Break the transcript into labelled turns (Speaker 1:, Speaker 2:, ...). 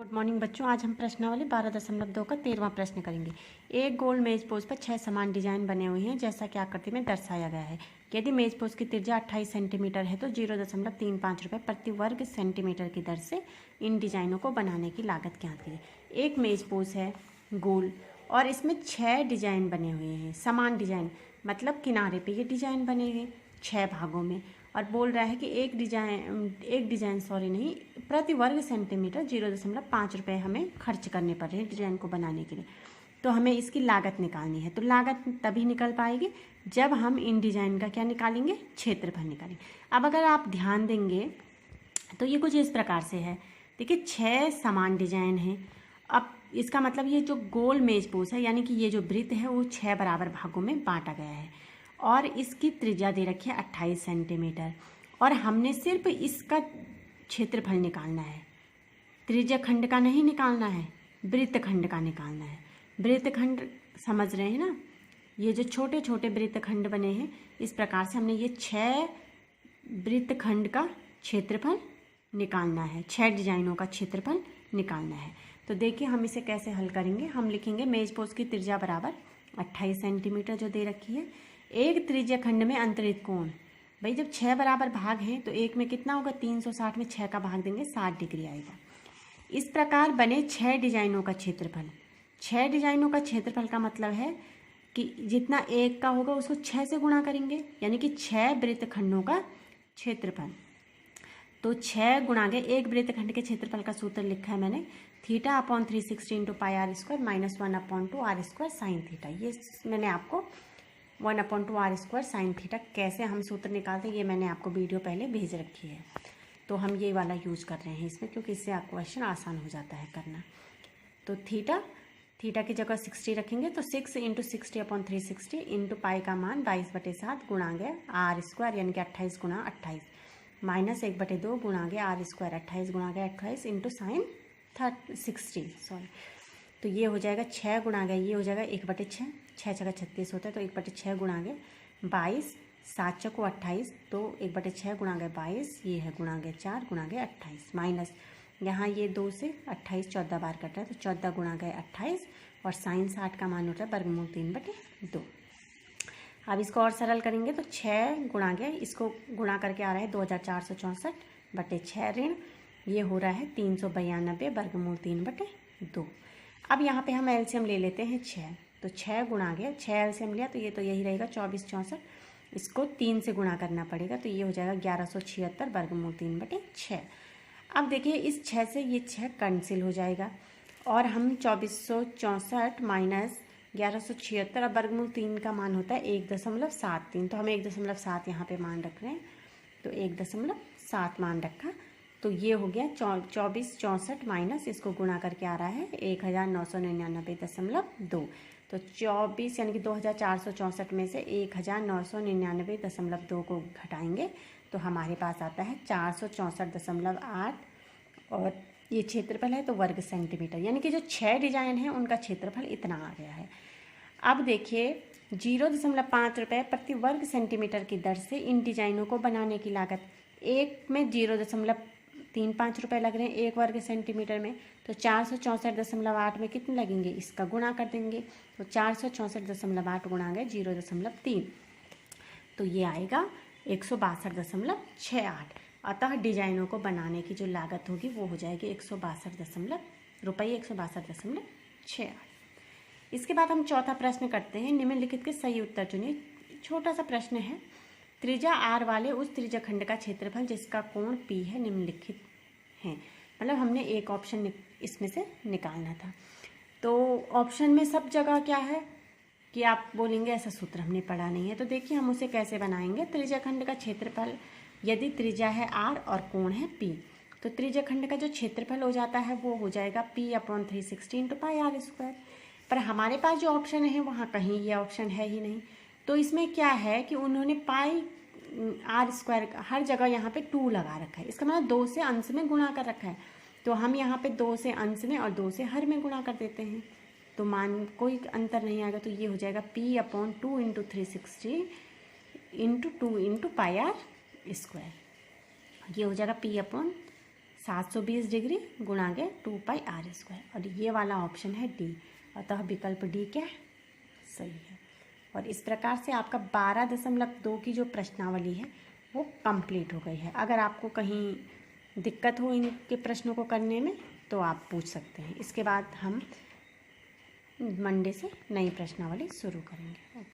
Speaker 1: Good morning बच्चों। आज हम प्रश्नावली 12.2 का 13वां प्रश्न करेंगे। एक गोल मेज पोज पर 6 समान डिजाइन बने हुए हैं जैसा कि आकृति में दर्शाया गया है। यदि मेज पोज की त्रिज्या 28 सेंटीमीटर है तो 0.35 रुपये प्रति वर्ग सेंटीमीटर की दर से इन डिजाइनों को बनाने की लागत क्या आती है। एक मेज पोज है गोल और इसमें 6 डिजाइन बने हुए हैं, समान डिजाइन मतलब किनारे पे ये डिजाइन बने हैं 6 भागों में, और बोल रहा है कि एक डिजाइन नहीं, प्रति वर्ग सेंटीमीटर 0.5 रुपये हमें खर्च करने पड़ रहे हैं डिजाइन को बनाने के लिए। तो हमें इसकी लागत निकालनी है। तो लागत तभी निकल पाएगी जब हम इन डिजाइन का क्या निकालेंगे, क्षेत्रफल निकालेंगे। अब अगर आप ध्यान देंगे तो ये कुछ इस प्रकार से है। देखिए 6 समान डिजाइन हैं। अब इसका मतलब ये जो गोल मेज पोज है यानी कि ये जो वृत्त है वो 6 बराबर भागों में बांटा गया है और इसकी त्रिज्या दे रखी है 28 सेंटीमीटर और हमने सिर्फ इसका क्षेत्रफल निकालना है, त्रिज्या खंड का नहीं निकालना है, वृत्त खंड का निकालना है। वृत्त खंड समझ रहे हैं ना, ये जो छोटे छोटे वृत्त खंड बने हैं इस प्रकार से हमने ये 6 वृत्त खंड का क्षेत्रफल निकालना है, 6 डिजाइनों का क्षेत्रफल निकालना है। तो देखिए हम इसे कैसे हल करेंगे। हम लिखेंगे मेज पोज की त्रिज्या बराबर 28 सेंटीमीटर जो दे रखी है, एक त्रिज्या खंड में अंतरित कोण, भाई जब 6 बराबर भाग हैं तो एक में कितना होगा, 360 में 6 का भाग देंगे 60 डिग्री आएगा। इस प्रकार बने 6 डिजाइनों का क्षेत्रफल। 6 डिजाइनों का क्षेत्रफल का मतलब है कि जितना एक का होगा उसको 6 से गुणा करेंगे यानी कि 6 वृत्तखंडों का क्षेत्रफल। तो 6 गुणा के एक वृत्तखंड के क्षेत्रफल का सूत्र लिखा है मैंने, θ/360 into pi r square minus 1/2 r square sine theta. ये मैंने आपको 1/2 आर स्क्वायर साइन थीटा कैसे हम सूत्र निकालते हैं ये मैंने आपको वीडियो पहले भेज रखी है। तो हम ये वाला यूज़ कर रहे हैं इसमें क्योंकि इससे आपको क्वेश्चन आसान हो जाता है करना। तो थीटा की जगह 60 रखेंगे तो 6 इंटू 60/360 इंटू पाई का मान 22/7 गुणा गया आर स्क्वायर यानी कि 28 गुणा 28 माइनस 1/2 गुणा गया आर स्क्वायर 28 गुणा गया 28 इंटू साइन 60 सॉरी। तो ये हो जाएगा 6 गुणा गया, ये हो जाएगा 1/6, 6 छक्का 36 होता है तो 1/6 गुणा गया 22, 7 चौको 28 तो 1/6 गुणा गया 22, ये है गुणा गया 4 गुणा गया 28 माइनस यहाँ ये 2 से 28 14 बार कट रहा है तो 14 गुणा गया 28 और साइन 60 का मान होता है वर्गमूल 3/2। अब इसको और सरल करेंगे तो 6 गुणा गया, इसको गुणा करके आ रहा है 2464/6 ऋण ये हो रहा है 392 वर्गमूल 3/2। अब यहाँ पे हम एलसीएम ले लेते हैं 6, तो 6 गुणा गया 6 एलसीएम लिया तो ये तो यही रहेगा 2464, इसको 3 से गुणा करना पड़ेगा तो ये हो जाएगा 1176 वर्गमूल 3/6। अब देखिए इस 6 से ये 6 कैंसिल हो जाएगा और हम 2464 माइनस 1176 अब वर्गमूल 3 का मान होता है 1.73 तो हम 1.7 यहाँ पे मान रख रहे हैं तो 1.7 मान रखा तो ये हो गया 2464 माइनस इसको गुणा करके आ रहा है 1999.2 तो 24 यानी कि 2464 में से 1999.2 को घटाएंगे तो हमारे पास आता है 464.8 और ये क्षेत्रफल है तो वर्ग सेंटीमीटर यानी कि जो 6 डिजाइन हैं उनका क्षेत्रफल इतना आ गया है। अब देखिए 0.5 रुपये प्रति वर्ग सेंटीमीटर की दर से इन डिजाइनों को बनाने की लागत, एक में 0.35 रुपये लग रहे हैं एक वर्ग सेंटीमीटर में तो 464.8 में कितने लगेंगे, इसका गुणा कर देंगे तो 464.8 गुणा गए 0.3 तो ये आएगा 162.68। अतः डिजाइनों को बनाने की जो लागत होगी वो हो जाएगी 162.68। इसके बाद हम चौथा प्रश्न करते हैं। निम्नलिखित के सही उत्तर चुनिए। छोटा सा प्रश्न है, त्रिज्या आर वाले उस त्रिज्या खंड का क्षेत्रफल जिसका कोण P है निम्नलिखित है। मतलब हमने एक ऑप्शन इसमें से निकालना था। तो ऑप्शन में सब जगह क्या है कि आप बोलेंगे ऐसा सूत्र हमने पढ़ा नहीं है। तो देखिए हम उसे कैसे बनाएंगे। त्रिज्या खंड का क्षेत्रफल यदि त्रिज्या है r और कोण है P तो त्रिज्या खंड का जो क्षेत्रफल हो जाता है वो हो जाएगा P/360 into pi r square. पर हमारे पास जो ऑप्शन है वहाँ कहीं ये ऑप्शन है ही नहीं। तो इसमें क्या है कि उन्होंने पाई आर स्क्वायर हर जगह यहाँ पे 2 लगा रखा है, इसका मतलब 2 से अंश में गुणा कर रखा है। तो हम यहाँ पे 2 से अंश में और 2 से हर में गुणा कर देते हैं तो मान कोई अंतर नहीं आएगा। तो ये हो जाएगा P/2 into 360 into 2 into pi r square. ये हो जाएगा P/360 720 डिग्री गुणा के 2πr²। और ये वाला ऑप्शन है डी, अतः विकल्प डी क्या है, सही है। और इस प्रकार से आपका 12.2 की जो प्रश्नावली है वो कंप्लीट हो गई है। अगर आपको कहीं दिक्कत हो इनके प्रश्नों को करने में तो आप पूछ सकते हैं। इसके बाद हम मंडे से नई प्रश्नावली शुरू करेंगे।